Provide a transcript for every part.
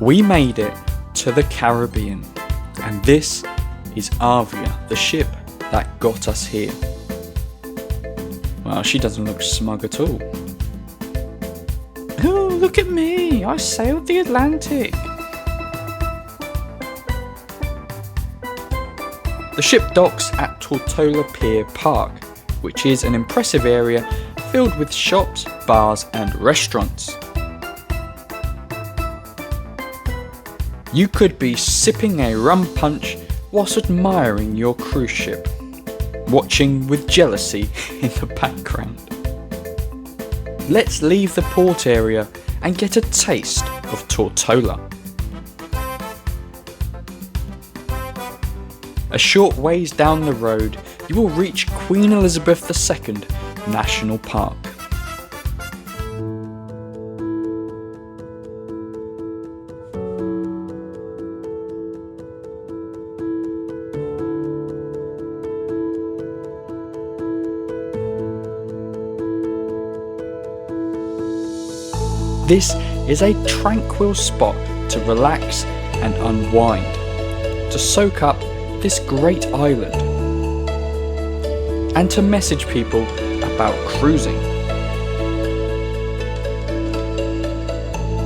We made it to the Caribbean, and this is Arvia, the ship that got us here. Well, she doesn't look smug at all. Oh, look at me, I sailed the Atlantic. The ship docks at Tortola Pier Park, which is an impressive area filled with shops, bars and restaurants. You could be sipping a rum punch whilst admiring your cruise ship, watching with jealousy in the background. Let's leave the port area and get a taste of Tortola. A short ways down the road, you will reach Queen Elizabeth II National Park. This is a tranquil spot to relax and unwind, to soak up this great island, and to message people about cruising.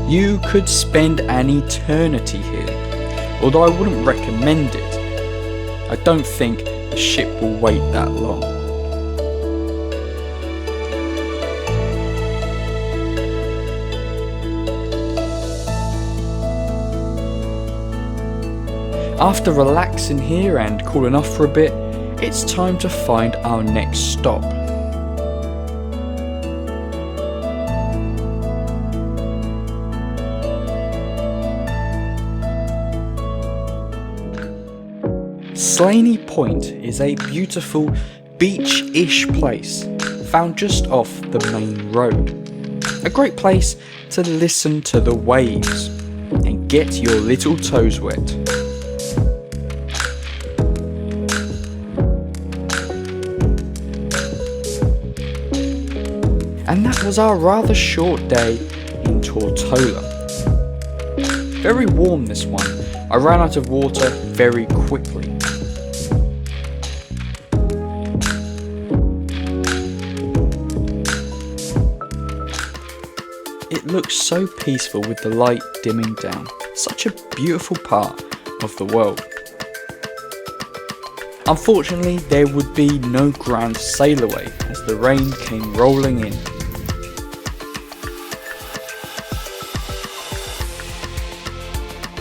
You could spend an eternity here, although I wouldn't recommend it. I don't think the ship will wait that long. After relaxing here and cooling off for a bit, it's time to find our next stop. Slaley Point is a beautiful beach-ish place found just off the main road. A great place to listen to the waves and get your little toes wet. And that was our rather short day in Tortola. Very warm this one. I ran out of water very quickly. It looks so peaceful with the light dimming down. Such a beautiful part of the world. Unfortunately, there would be no Gran Sailaway as the rain came rolling in.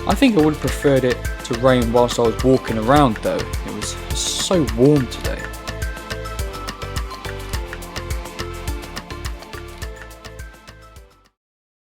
I think I would have preferred it to rain whilst I was walking around though. It was so warm today.